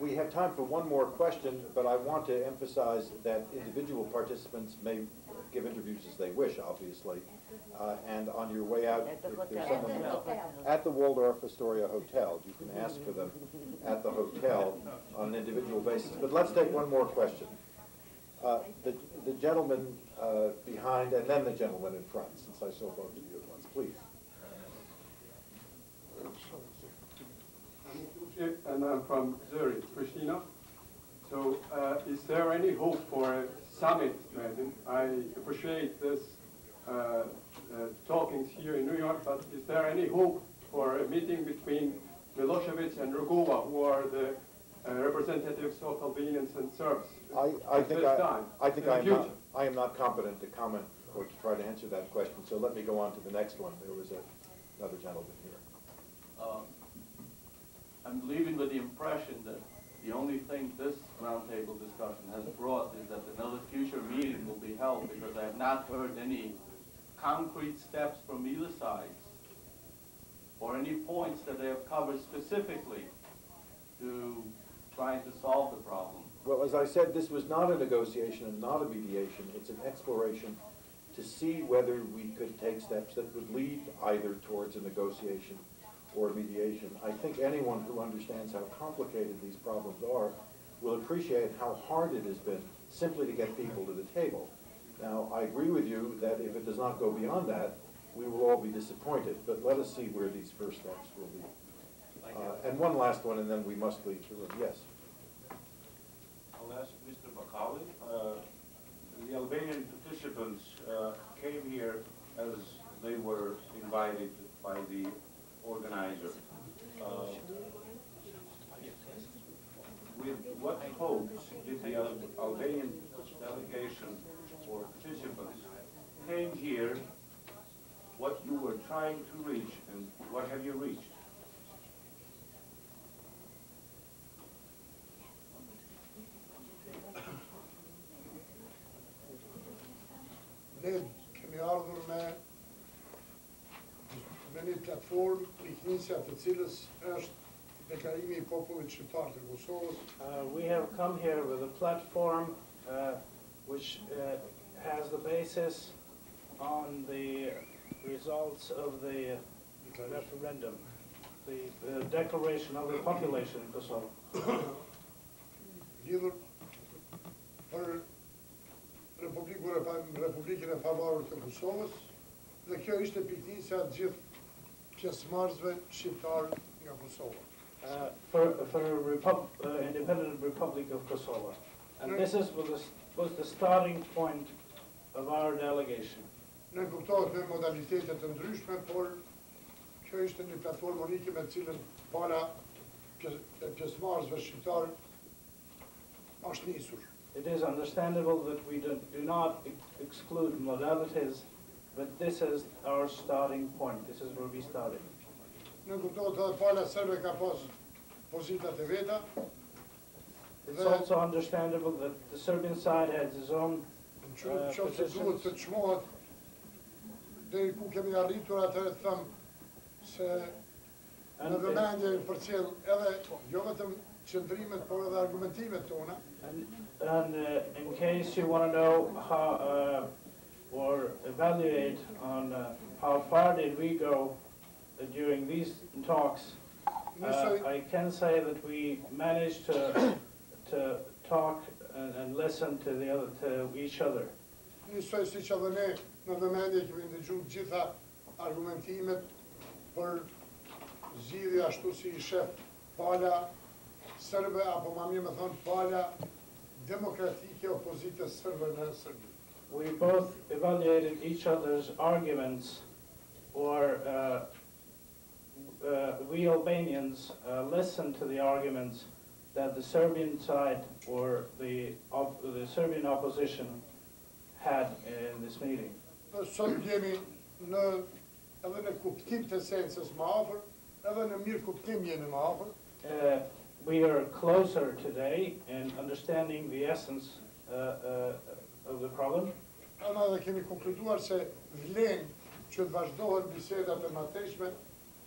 We have time for one more question, but I want to emphasize that individual participants may give interviews as they wish, obviously. And on your way out, if there's someone at the Waldorf Astoria Hotel, you can ask for them at the hotel on an individual basis. But let's take one more question. The gentleman behind, and then the gentleman in front, since I saw both of you at once. Please. And I'm from Zurich, Pristina. So is there any hope for a summit meeting? I appreciate this talkings here in New York, but is there any hope for a meeting between Milosevic and Rugova, who are the representatives of Albanians and Serbs? I am not competent to comment or to try to answer that question, so let me go on to the next one. There was another gentleman here. I'm leaving with the impression that the only thing this roundtable discussion has brought is that another future meeting will be held, because I have not heard any concrete steps from either sides or any points that they have covered specifically to trying to solve the problem. Well, as I said, this was not a negotiation and not a mediation. It's an exploration to see whether we could take steps that would lead either towards a negotiation or mediation. I think anyone who understands how complicated these problems are will appreciate how hard it has been simply to get people to the table. Now, I agree with you that if it does not go beyond that, we will all be disappointed, but let us see where these first steps will be. And one last one, and then we must leave the room. Yes? I'll ask Mr. Bakali. The Albanian participants came here as they were invited by the organizer. With what hopes did the Albanian delegation or participants came here, what you were trying to reach, and what have you reached? Ne kemi ardhur me një platformë piknisja të cilës është deklarimi I popullit shqiptar të Kosovës. We have come here with a platform which has the basis on the results of the referendum, the declaration of the population in Kosovo. Lidhur për Republikën e Pavarur të Kosovës, dhe kjo ishte piknisja të gjithë pjesëmarrësve shqiptar nga Kosova. For a independent Republic of Kosovo. And this was the starting point of our delegation. Ne kuptohet me modalitetet të ndryshme, por kjo ishte një platformë unike me cilën pala pjesëmarrësve shqiptar është nisur. It is understandable that we do not exclude modalities, but this is our starting point. This is where we started. Ne kuptohet edhe pala serbe ka pas pozitat e veta. It's also understandable that the Serbian side has its own positions. Të çmohet deri ku kemi arritur atëherë të them se në vëmendje përcjell edhe jo vetëm qëndrimet, por edhe argumentimet tona. And in case you want to know how or evaluate on how far did we go during these talks, I can say that we managed to talk and listen to each other. Njësoj siç edhe ne në vëmendje kemi ndëgjuar gjitha argumentimet për zgjidhje ashtu si I shef pala serbe apo më mirë më thon pala demokratike opozitës serbe në Serbi. We both evaluated each other's arguments, or we Albanians listened to the arguments that the Serbian side or the Serbian opposition had in this meeting. Sot jemi edhe në kuptim të esencës më afër, edhe në mirë kuptim jemi më afër. We are closer today in understanding the essence of the problem. Ana dhe kemi konkluduar se vlen që të vazhdohen bisedat e marrëteshme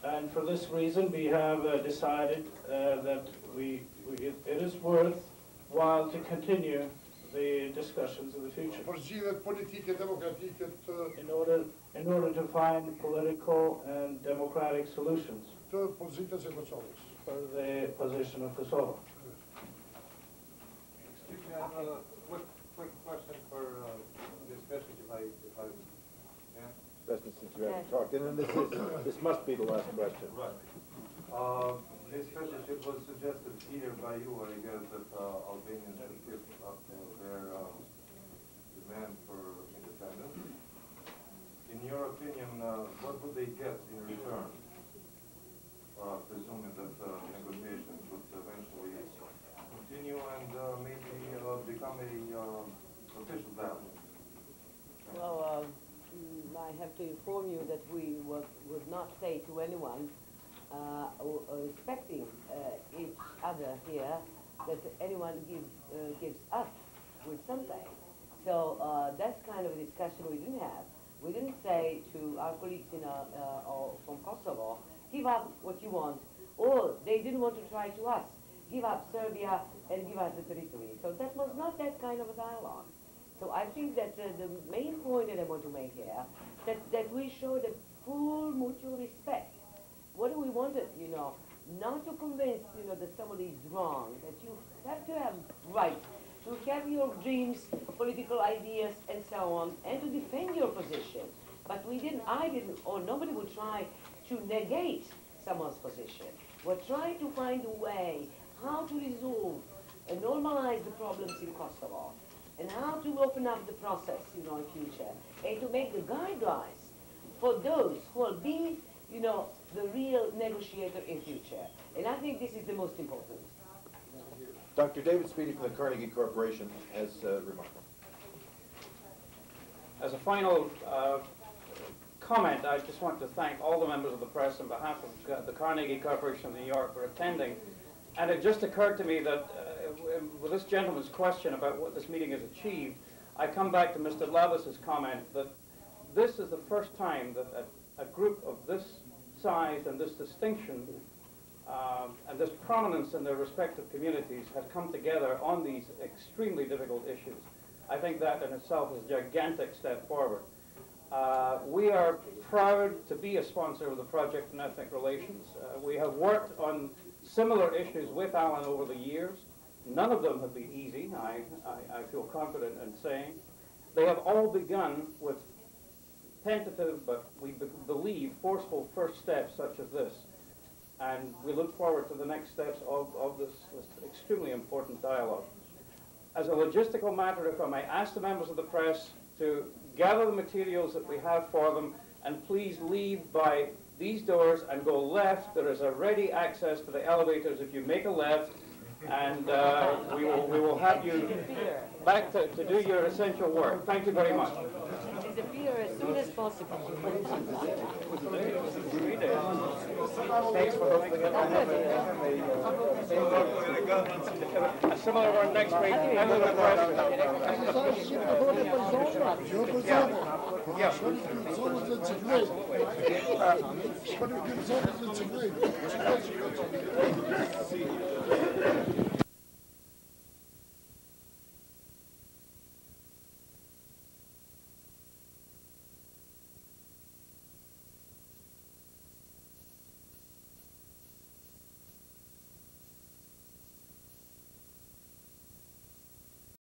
And for this reason, we have decided that it is worthwhile to continue the discussions in the future Përzgjidhjet politike demokratike të in order to find political and democratic solutions pozitës e Kosovës. for the position of Kosovo. Excuse me, I have a quick question for Ms. Vesic, if I can. Especially since you haven't talked, and then this must be the last question. Right. Ms. Vesic, it was suggested here by you, I guess, that Albanians should give up their demand for independence. In your opinion, what would they get in return, presuming that negotiations would eventually continue and maybe become a official dialogue? Well, I have to inform you that we would not say to anyone respecting each other here that anyone gives up with something. So that's kind of a discussion we didn't have. We didn't say to our colleagues or from Kosovo, give up what you want, or they didn't want to try to us, give up Serbia and give us the territory. So that was not that kind of a dialogue. So I think that the main point that I want to make here, that we showed a full mutual respect. What do we wanted, not to convince, that somebody is wrong, that you have to have rights, to have your dreams, political ideas, and so on, and to defend your position. But I didn't, or nobody would try to negate someone's position. We're trying to find a way how to resolve and normalize the problems in Kosovo, and how to open up the process, in future, and to make the guidelines for those who will be, the real negotiator in future. And I think this is the most important. Dr. David Speedy from the Carnegie Corporation has a remark. As a final comment, I just want to thank all the members of the press on behalf of the Carnegie Corporation of New York for attending. And it just occurred to me that with this gentleman's question about what this meeting has achieved, I come back to Mr. Lavis's comment that this is the first time that a group of this size and this distinction and this prominence in their respective communities has come together on these extremely difficult issues. I think that in itself is a gigantic step forward. We are proud to be a sponsor of the Project on Ethnic Relations. We have worked on similar issues with Alan over the years. None of them have been easy, I feel confident in saying. They have all begun with tentative, but we believe forceful first steps such as this. And we look forward to the next steps of this extremely important dialogue. As a logistical matter, if I may ask the members of the press to gather the materials that we have for them, and please leave by these doors and go left. There is a ready access to the elevators if you make a left, and we will have you back to do your essential work. Thank you very much. Disappear as soon as possible. Thanks for hosting it. A similar one next week. And with the press.